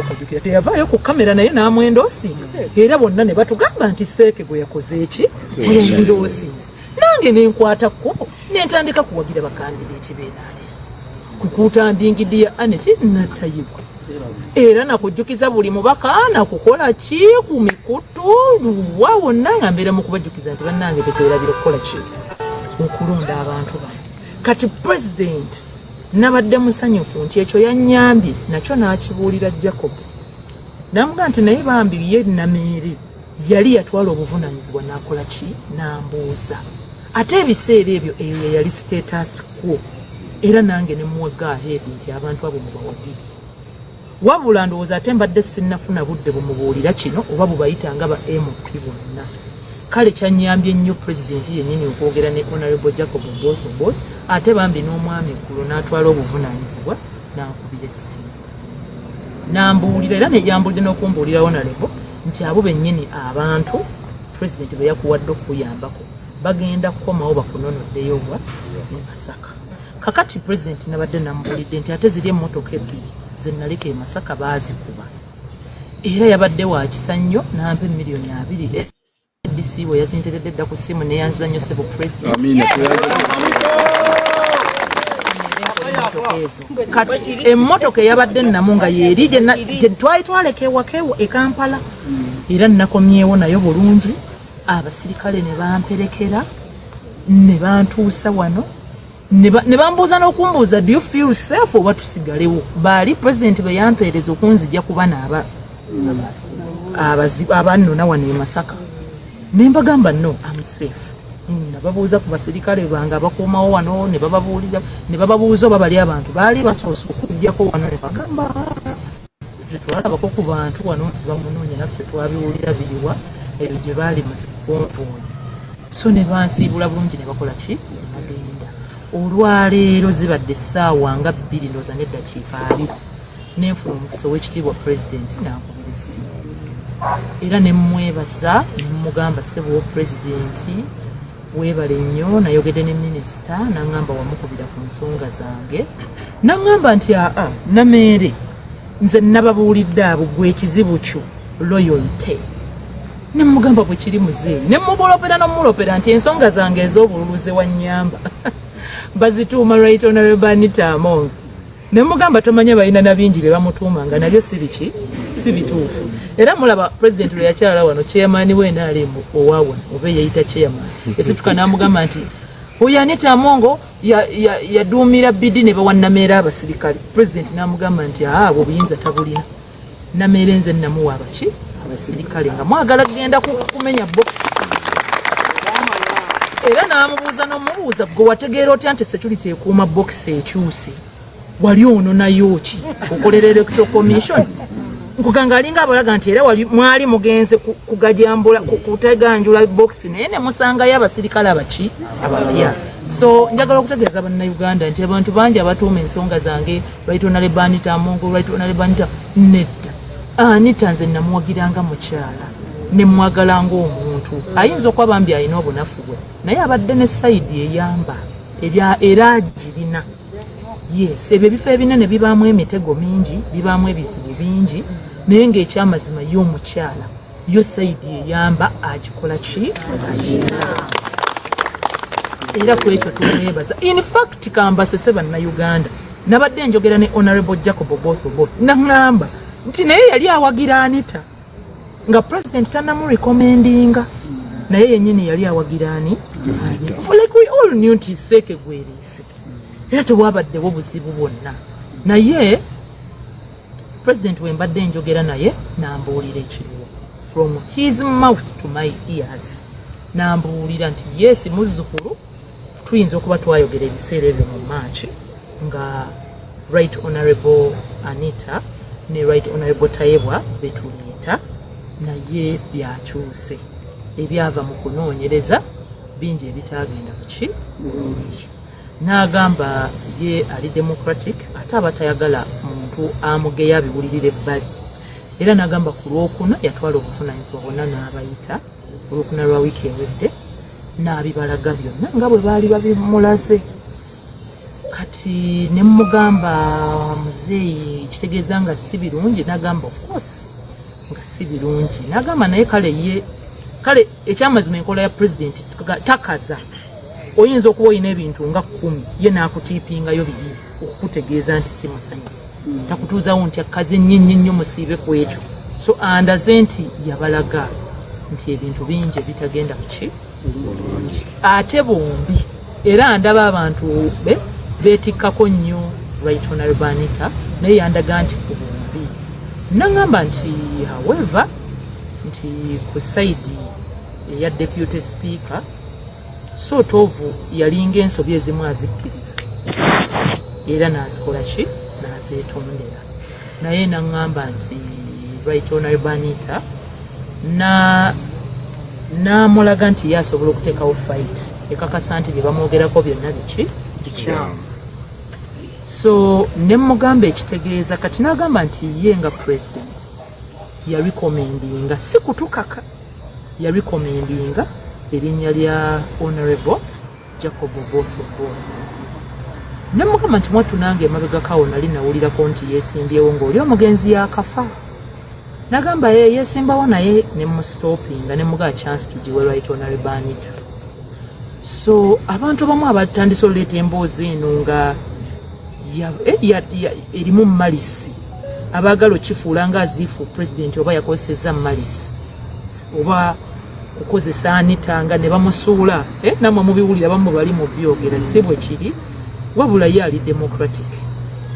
okujukira teyavaayo ku kamera naye n'amwendoosinga era bonna ne batugamba nti Seeke gwe yakoze eki endoosinzi nange nenkwatako nentandika kuwagira bakandideeti beenaali kukutandingidi ya Aneti Natayibwa era nakujjukiza buli mubaka nakukola ki ku mikutu luwa wonna nga mbeera mu kubajjukiza nti bannange tetwerabira okukola ki okulonda abantu bano kati president nabadde musanyufu nti ekyo yannyambye nakyo n'akibuulira Jacob namuga nti naye bambi ye Nameere yali yatwala obuvunaanyizibwa n'akola ki n'ambuuza ate ebiseera ebyo eyo yali status quo era nange ne muwaga aheedi nti abantu abo mubawagire wabula ndowooza ate mbadde sinnafuna budde bumubuulira kino oba bubayita nga ba MP bonna kale kyannyambye nnyo president yennyini okwogera ne Honorable Jacob Mboso ate bambi n'omwami eggulo n'atwala obuvunaanyizibwa n'ankubira essimu n'ambuulira era nejambulidde n'okumbuulira Honorable nti abo bennyini abantu president be yakuwadde okuyambako bagenda kukomawo bakunonoddeyo wa ne Masaka kakati president nabadde nambuulidde nti ate ziri emmotoka ebbiri ze naleka e Masaka baazikuba era yabadde wa kisa nnyo n'ampa $2,000,000 DC bwe yazinteredde dda ku ssimu neyanziza nnyo sebo president kati emmotoka eyabadde nnamu nga yeeri gye twali twaleka ewakewo e Kampala era nnakomyewo nayo bulungi abasirikale ne bamperekera ne bantuusa wano ne bambuuza n'okumbuuza do you feel safe oba tusigalewo baali president be yampeereza okunzija kuba abannona wano e Masaka ne mbagamba no I'm safe nababuuza ku basirikale bange abakuumawo wano ne bababuuza oba bali abantu baali basoose okujjako wano ne bagamba tetwalabako ku bantu wano nti bamunoonya naffe twabiwulira biriwa eyo gye baali masikonvooyi so ne bansiibula bulungi ne bakola ki nagenda olwaleero zibadde essaawa nga 2 ndoza n'eddakiika 2 nenfuna omukisa ow'ekitiibwa president n'ankubira essimu era ne mmwebaza ne mmugamba ssebo wa pulezidenti weebale nnyo nayogedde ne minisita n'aŋŋamba wamukubira ku nsonga zange n'aŋŋamba nti Nameere nze nababuulidde abo gwe ekizibu kyo loyalty ne mmugamba bwe kiri muzeeyi ne mmubulopera n'omulopera nti ensonga zange ez'obululuze wannyamba bazituuma Right Honorable Anita Among ne mmugamba tomanya balina na bingi bye bamutuuma nga nabyo si bituufu era mulaba president lwe yakyala wano chairman we NRM owawa oba yayita chairman esituka n'amugamba nti oyo Anita Among yaduumira bidi ne bawa Nameere abasirikale president n'amugamba nti abo buyinza tabulina Nameere nze namuwa abasirikale nga mwagala kugenda kumenya box era n'amubuuza n'omubuuza gwe wategeera otya nti security ekuuma box ekyuse wali ono nayo ki okolera electoral commission nkuganga alinga abalaga nti era mwali mugenze kugajambula kuteganjula box naye ne musangayo abasirikale abapya so njagala okutegeeza bannayuganda nti abantu bangi abatuuma ensonga zange Right Honorable Anita Among Right Honorable Anita nedda Anita nze namuwagiranga mukyala ne mwagalanga omuntu ayinza okuba bambi alina obunafu bwe naye abadde ne sayidi eyamba era agirina yes ebyo ebifo ebinene bibaamu emitego mingi bibaamu ebizibu bingi naye ng'ekyamazima y'omukyala yo sayidi eyamba agikola ki agirina era ku ekyo tumwebaza in fact kambasese bannayuganda nabadde njogera ne Honorable Jacob Mboso naŋŋamba nti naye yali awagira Anita nga president tanamurecommendinga naye yennyini yali awagira ani like we all knew nti Seeke gweriise era tewabaddewo buzibu bwonna naye president we mbadde njogera naye n'ambuulira ekiriwo from his mouth to my ears n'ambuulira nti yes muzzukulu tuyinza okuba twayogera ebiseera ebyo mu March nga Right Honorable Anita ne Right Honorable Tayebwa betuleeta naye byakyuse ebyava mu kunoonyereza bingi ebitagenda kuki n'agamba ye ali democratic ate aba tayagala muntu amugeya abiwulirira ebbali era n'agamba ku Lwokuna yatwala obuvunaanyizibwa bonna n'abayita Olwokuna lwa wiiki ewedde n'abibalaga byonna nga bwe baali babimulaze kati ne mmugamba muzeeyi akitegeeza nga si birungi n'agamba of course nga si birungi n'agamba naye kale ekyamazima enkola ya president takaza oyinza okuba olina ebintu nga 10 ye n'akutiipingayo bibiri okukutegeeza nti si musanyi takutuuzawo nti akaze nnyo musiibe ku ekyo so andaze nti yabalaga nti ebintu bingi ebitagenda kuki ate bombi era ndaba abantu beetikkako nnyo Right Honorable Anita naye yandaga nti ku bombi nagamba nti however nti ku saidi eya deputy speaker sort of yalinga ensobi ezimu azikkiriza era n'azikola ki n'azeetondera naye nagamba nti Right Honorable Anita n'amulaga nti ye asobola okuteekawo fight ekakasa nti bye bamwogerako byonna bikyamu so ne mugamba ekitegeeza kati n'agamba nti ye nga president yarecommendinga si kutukaka yarecommendinga erinnya lya Honorable Jacob Oboth ne mugamba nti mwattu nange emabegakawo nali nawulirako nti yeesimbyewo ng'oli omugenzi yakafa nagamba yeesimbawo naye ne mustopinga ne mugaa chance tugiwe Right Honorable Anita so abantu abamu abatandise oleeta emboozi eno nga erimu malisi abaagala okifuula nga aziifu president oba yakozesezza malisi oba kukozesa Anita nga ne bamusuula namwe mubiwulira bamu bali mu byogera si bwe kiri wabula ye ali democratic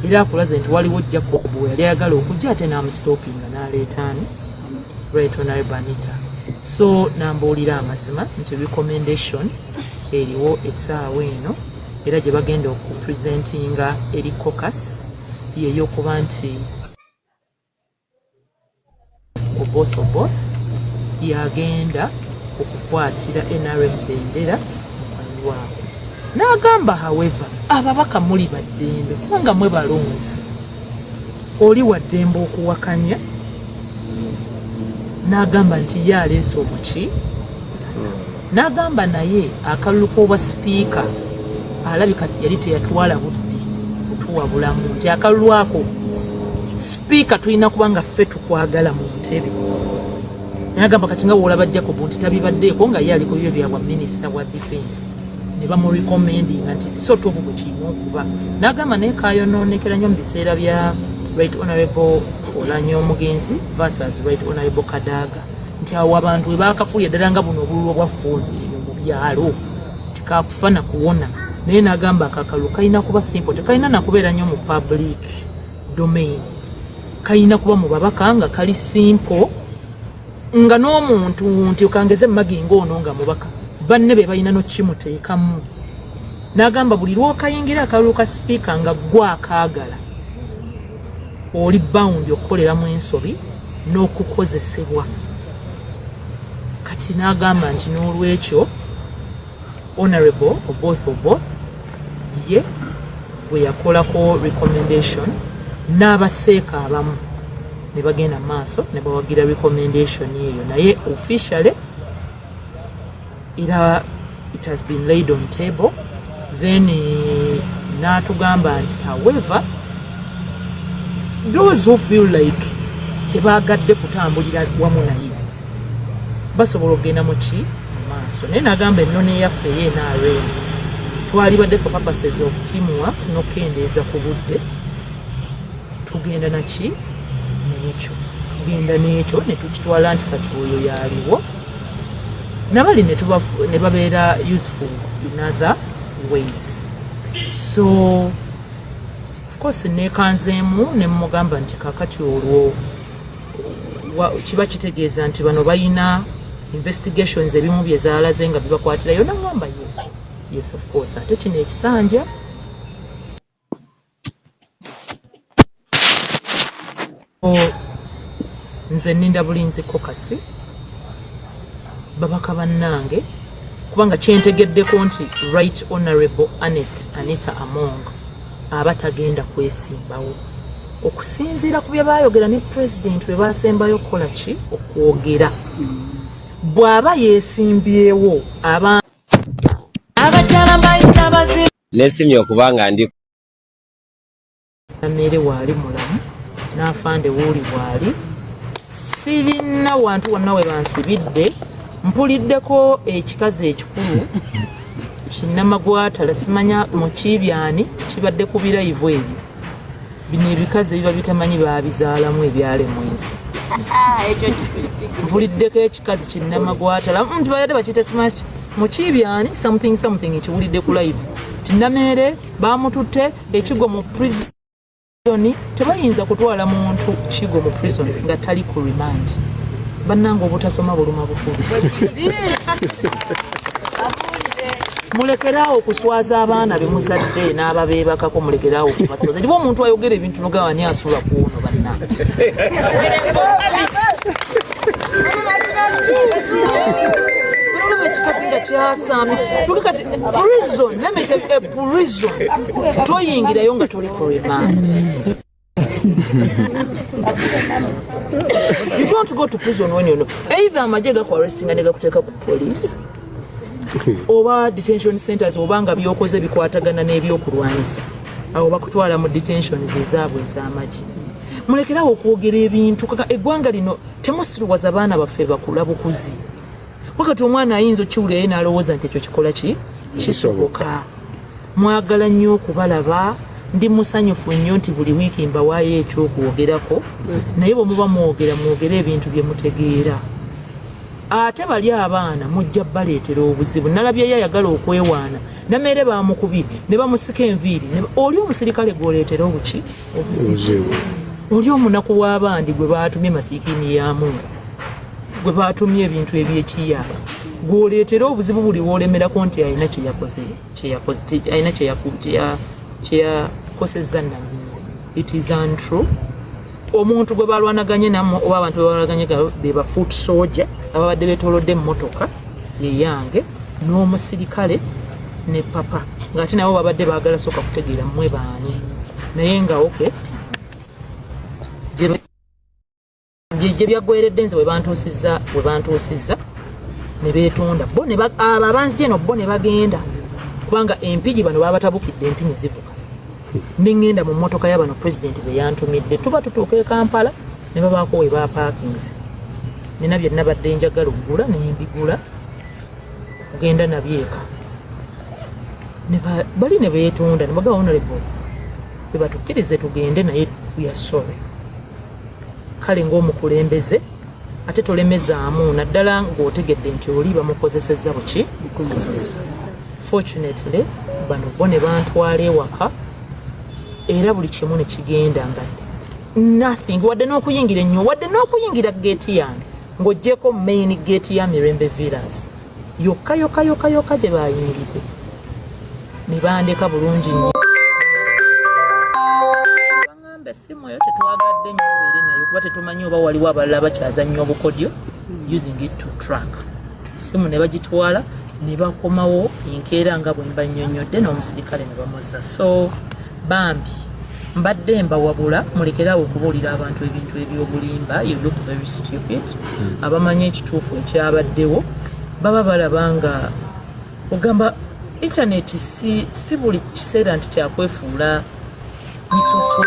era akulaze nti waliwo Jacob yali ayagala okujja ate n'amustopinga n'aleetaani Right Honorable Anita so nambuulira amazima nti recommendation eriwo essaawa eno era gye bagenda okupresentinga eri caucus yeyokuba nti Oboth yagenda okukwatira NRM bendera mukwano waabwe n'agamba however ababaka muli baddembe kubanga mwe balonzi oli waddembe okuwakanya n'agamba nti ye aleese obuki n'agamba naye akalulu k'obwa sipiika alabika yali teyatwala budde kutuwa bulamu nti akalulu ako sipiika tulina kuba nga ffe tukwagala mu ntebe n'agamba kati nga woolaba Jacob nti tabibaddeeko nga ye aliko byo byabwa minisita wa defense ne bamurecommendinga nti sort of bwe kirina okuba n'agamba naye kayonoonekera nnyo mu biseera bya Right Honorable Oulanyah Omugenzi versus Right Honorable Kadaga nti awo abantu we baakafuuya ddala nga buno obululu obwa ffooni mu byalo tikakufa na kuwona naye n'agamba akakalu kalina kuba simple tekalina nakubeera nnyo mu public domain kalina kuba mu babaka nga kali simple nga n'omuntu nti okangeze magi ng'ono nga mubaka banne be balina nokimuteekamu n'agamba buli lw'okayingira akalulu ka sipiika nga gwakaagala oli bound okukoleramu ensobi n'okukozesebwa kati n'agamba nti n'olwekyo Honorable Oboth ye bwe yakolako recommendation n'abaseeka abamu ne bagenda maaso ne bawagira recommendation eyo naye officially era it has been laid on table then n'atugamba nti however those who feel like tebaagadde kutambulira wamu naye basobola okugenda mu ki maaso naye n'agamba ennono eyaffe ye NRM twalibadde for purposes of teamwork n'okukendeeza ku budde tugenda naki n'ekyo tugenda n'ekyo ne tukitwala nti kati oyo yaaliwo nabali ne babeera useful in other ways so of course nekanzeemu ne mugamba nti kakati olwo kiba kitegeeza nti bano balina investigations ebimu bye zaalaze nga bibakwatirayo nagamba yes of course ate kino ekisanja nze nninda bulinzi kokasi babaka bannange kubanga kyentegeddeko nti Right Honorable Anita Among aba tagenda kwesimbawo okusinziira ku bye baayogera ne president bwe baasembayo okukola ki okwogera bw'aba yeesimbyewo abakyala bayita bazi nesimye okubanga ndi mmere waali mulamu n'afande wuli bwali sirina wantu wonna we bansibidde mpuliddeko ekikazi ekikulu kinnamagwatala simanya mu Kibyani kibadde ku biraivu ebyo bino ebikazi ebiba bitamanyi baabizaalamu ebyale mu nsi mpuliddeko ekikazi kinnamagwatala bayadde bakiyita mu Kibyani something ekiwulidde ku live kinnameere baamututte ekigwa mu prison tebayinza kutwala muntu kigo mu prison nga tali ku remand bannanga obutasoma buluma bukulu mulekeraawo okuswaza abaana bemuzadde n'ababeebakako mulekeraawo okubaswaza liba omuntu ayogera ebintu nogawani asula kuwono bannanga prison, let me tell you, a prison toyingirayo nga toli ku remand. You don't go to prison when you know either amaje gakuarresting and gakuteeka ku police oba detention centers oba nga byokoze bikwatagana n'ebyokulwanyisa awo bakutwala mu detention ezaabwe ez'amaje. Mulekerawo okwogera ebintu kaka eggwanga lino temusirwaza abaana baffe bakula bukuzi wakati omwana ayinza okiwulira ye n'alowooza nti ekyo kikola kisoboka. Mwagala nnyo okubalaba ndi musanyufu nnyo nti buli wiiki mbawaayo ekyokwogerako naye bwe muba mwogera ebintu bye mutegeera ate bali abaana mujja baleetera obuzibu. Nalabyeyo ayagala okwewaana nameere baamukubye ne bamusika enviiri oli omusirikale gw'oleetera obuzibu oli omunaku w'abandi gwe baatumye masiikini yamu gwe baatumye ebintu ebyekiyala gw'oleetera obuzibu buli w'olemerako nti alina kyeyakosezza nange. It is untrue. Omuntu gwe balwanaganye namwe oba abantu be balwanaganye be ba foot soldier ababadde beetoolodde emmotoka ye yange n'omusirikale ne papa ng'ate nabo babadde baagala sooka kutegeera mmwe baani naye nga oke gye byaggweredde nze we bantuusizza ne beetonda bo abanzije eno bo ne bagenda kubanga empigi bano babatabukidde empi ne zivuga nengenda mu mmotoka y'abano president be yantumidde tuba tutuuka e Kampala ne babaako we bapaakinze nina bye nabadde njagala okugula nembigula kugenda nabyeka bali ne beetonda ne baga honorable bebatukkirize tugende naye tuyasole kale ng'omukulembeze ate tolemezaamu naddala ng'otegedde nti oli bamukozesezza buki fortunately bano bo ne bantwala ewaka era buli kimu ne kigenda nga nothing wadde n'okuyingira geeti yange ng'oggyeko main geeti ya Mirembe Villas yokka gye bayingidde ne bandeka bulungi nnyo. Baŋŋamba essimu eyo tetwagadde nnyo obeere nayo kuba tetumanyi oba waliwo abalala bakyaza nnyo obukodyo using it to track. Essimu ne bagitwala ne bakomawo enkeera nga bwe mbannyonnyodde n'omusirikale ne bamuzza. So bambi mbadde mbawabula mulekeraawo okubuulira abantu ebintu ebyobulimba. You look very stupid. Abamanyi ekituufu ekyabaddewo baba balaba nga ogamba internet si buli kiseera nti kyakwefuula miswaso.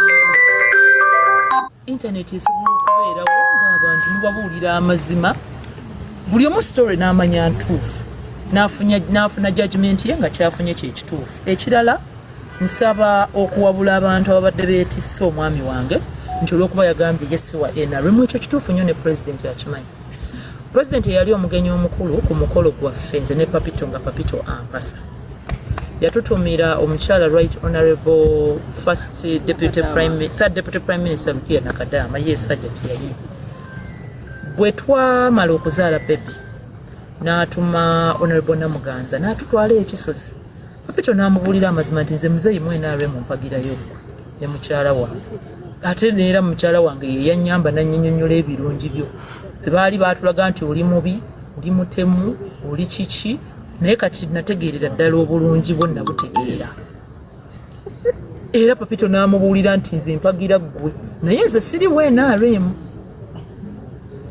Internet esobola okubeerawo ng'abantu mubabuulira amazima buli omu story n'amanya ntuufu n'afuna judgment ye nga kyafunye kyekituufu. Ekirala nsaba okuwabula abantu ababadde beetisse omwami wange nti olw'okuba yagambye yesiwa NRM ekyo kituufu nnyo ne president yakimanyi. President yali omugenyi omukulu ku mukolo gwaffe nze ne Papito nga Papito ampasa. Yatutumira omukyala Right Honorable Third Deputy Prime Minister Rukia Nakadama ye Sajjati yali. Bwe twamala okuzaala baby n'atuma Honorable Namuganza n'atutwala ekisozi. Papito n'amubuulira amazima nti nze muzeeyi mu NRM mpagirayo ne mukyala wange. Ate neera mukyala wange ye yannyamba nannyinnyonnyola ebirungi byo. Tebaali baatulaga nti oli mubi, oli mutemu, oli kiki, naye kati nategeerera ddala obulungi bwonna butegeera. Era Papito n'amubuulira nti nze mpagira ggwe naye nze siriwo NRM.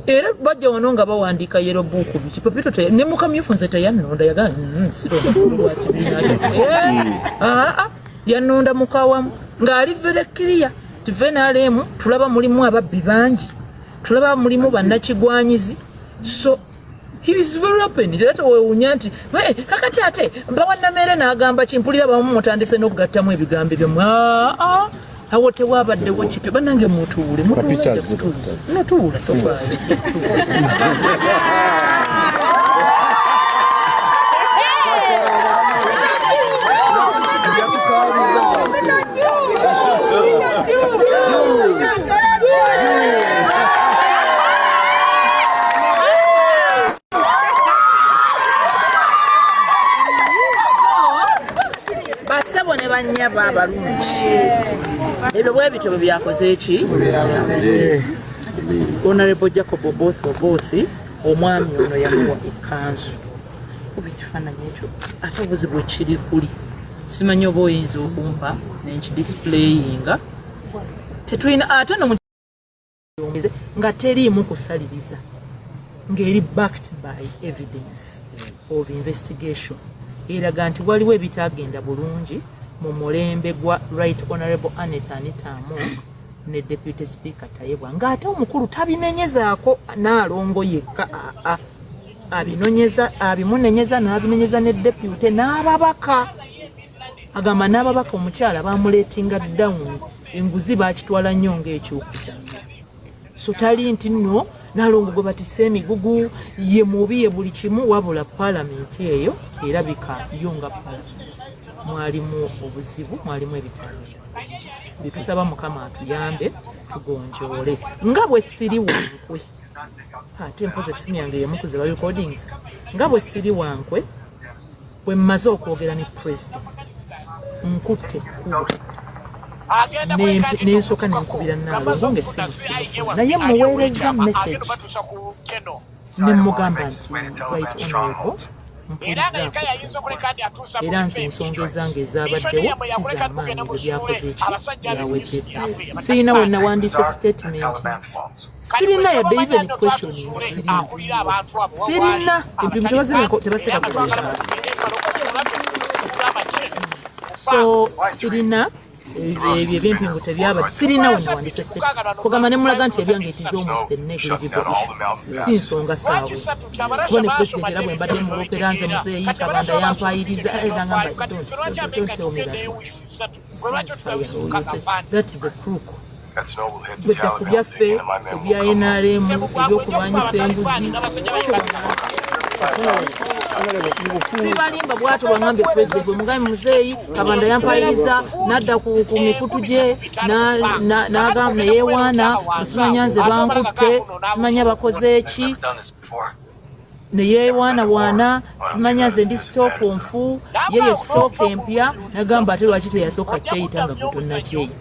Era bajja wano nga bawandiika yero buuku biki Papito ne mukamyufu nze teyannonda yagaa sironda kulwa kibiina kyo yannonda mukawamu ng'ali very clear tuve n'aleemu tulaba mulimu ababbi bangi tulaba mulimu bannakigwanyizi so he is very open era tewewuunya nti kakati ate bawannamere n'agamba kimpulira bamu mutandise n'okugattamu ebigambo byo awo tewabaddewo kipya bannange mutuule mutuula tofaayo banyaba abalungi ebyo bwebityo bwe byakoze eki Honorable Jacob Oboth omwami ono yamuwa ekkanzu kuba ekifaananyi ekyo ate obuzibu ekiri kuli simanyi oba oyinza okumpa nenkidisipuleyinga tetulina ate nomuomeze nga teriimu kusaliriza ng'eri backed by evidence of investigation eraga nti waliwo ebitagenda bulungi mu mulembe gwa Right Honorable Anita Anitamu ne Deputy Speaker Tayebwa ng'ate omukulu tabinenyezaako n'alongo yekka abimunenyeza n'abinenyeza ne Deputy n'ababaka agamba n'ababaka omukyala bamuleetinga down enguzi baakitwala nnyo ng'ekyukuza so tali nti nno n'alongo gwe batisse emigugu ye mubi ye buli kimu wabula paalamenti eyo erabika yo nga paalamenti mwalimu obuzibu mwalimu ebitabo bitusaba mukama atuyambe tugonjoole nga bwe siri wankwe ate mpoze essimu yange yemukuze ba recordings nga bwe siri wankwe bwe mmaze okwogera ne president nkutte n'ensooka nenkubira naalongo ng'essimu naye muweereza message ne mugamba nti Right Honorable era nze ensonga ezange ezabaddewo sizamaanyi bwe byakoze eki byawedde sirina we nawandiise statement sirina yadde even questioning sirina empimu tebaseka kuteeka so sirina ebyo ebyempingu tebyabadde sirina we nawandiise statement kugamba ne mulaga nti ebyange it is almost a negligible si nsonga saawe kuba ne president era bwe mbadde mulokera nze muzeeyi Kabanda yampayiriza era ngamba don't tell me that is a crook bwedda ku byaffe ku bya NRM ebyokulwanyisa enguzi sibalimba bwatyo bwangambye president bwe mugambe muzeeyi Kabanda yampayiriza nadda ku mikutu gye n'agamba neyeewaana simanya nze bankutte simanya bakoze eki neyeewaanawaana simanya nze ndi sitooka nfu yeye sitooka empya nagamba ate lwaki teyasooka kyeyita nga gwe tonnakyeyita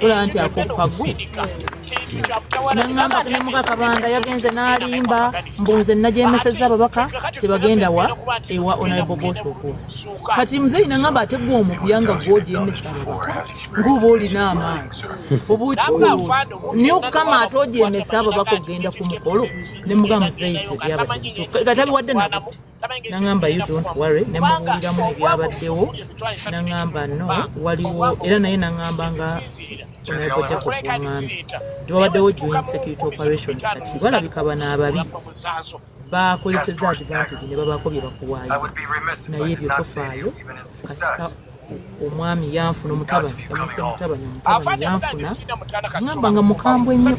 olaba nti akopagu nangamba nemuka Kabanda yagenze n'alimba mbunze nagyemeseza ababaka tebagenda ewa Honorable Oboth kati muzeeyi nangamba ate gwe omupya nga gwogyemesa ababaka ng'oba olina amaanyi obuukikulu naye okukama ate ogyemesa ababaka okgenda ku mukolo nemugamba muzeeyi tebyabadde tabiwadde nabuti nangamba you don't worry nemubuuliramu ebyabaddewo nangamba no waliwo era naye nangamba nga Honorable Jacob omwami tewabaddewo joint security operations kati balabika bano ababi bakozeseza advantage ne babako bye bakuwaayo naye ebyo tofaayo kasita omwami yanfuna omutabani yamuse omutabani yanfuna ngamba nga mukambwe ennyo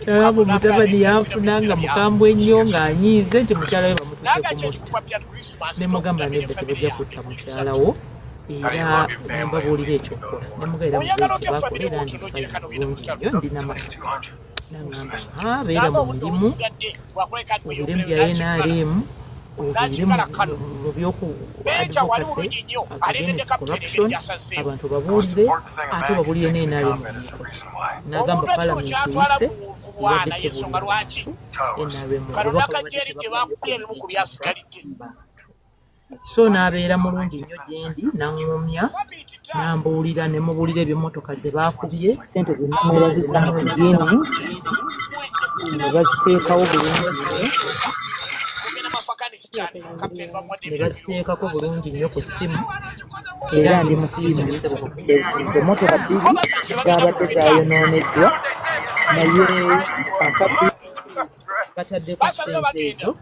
nagamba omutabani yanfuna nga mukambwe ennyo ng'anyiize nti mukyala we bamututte kumutta ne mugamba nedda tebajja kutta mukyalawo era nembabuulira ekyokukola nemugaira muzeeyi tebakola era ndifayina bulungi nnyo ndina masiko nangamba beera mu mirimu obeere mu bya NRM obeere mu byoku advocacy against corruption abantu babuulire ate babuulire ne NRM omukozi nagamba paalamenti eyise ebadde tebuulira so n'abeera mulungi nnyo gyendi naŋŋumya nambuulira ne mubuulira ebyomotoka ze baakubye sente zenamuzindi ne baziteekawo bulungi ne baziteekako bulungi nnyo ku ssimu era ndi musiimu emmotoka bbiri zaabadde zayonooneddwa naye kakati bataddeko ssente ezo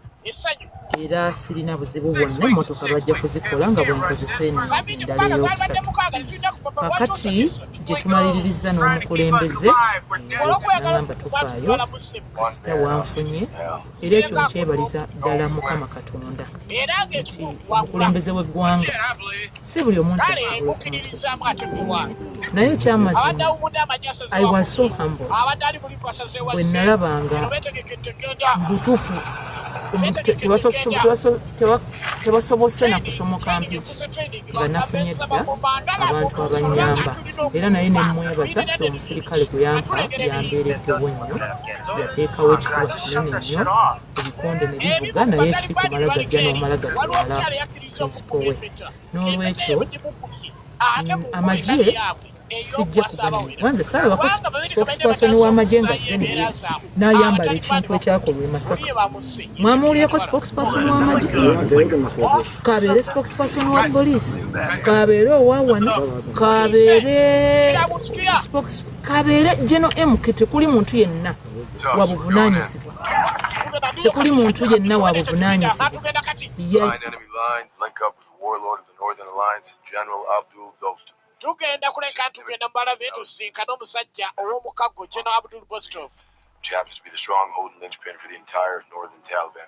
era sirina buzibu bwonna emmotoka bajja kuzikola nga bwenkozesa endala eyokusatu kakati gye tumaliririza n'omukulembeze nagamba tofaayo kasita wanfunye era ekyo nkyebaliza ddala Mukama Katonda nti omukulembeze w'eggwanga si buli omuntu asobola okuntuukirira naye ekyamazima I was so humble bwe nalabanga butuufu tebasobose na kusomoka mpiki nga nafunye dda abantu abanyamba era naye nemwebaza ti omusirikale gwe yambeereddewo nnyo yateekawo ekifuba kinene nnyo ebikonde ne bivuga naye si kumala gajja n'omala gatwala principal we n'olwekyo amagye sijja kugamanya wanze saabako spokesperson w'amagye nga zeneye n'ayambala ekintu ekyakolwa e Masaka mwamuwulireko spokesperson w'amagye kabeere spokesperson wa poliisi kabeere owawano kabeere General MK tekuli muntu yenna wa buvunaanyizibwa tekuli muntu yenna wa buvunaanyizibwa tugenda kuleka tugenda mbalabe tusinkana omusajja ow'omukago General Abdul Bostov, which happens to be the stronghold and linchpin for the entire northern Taliban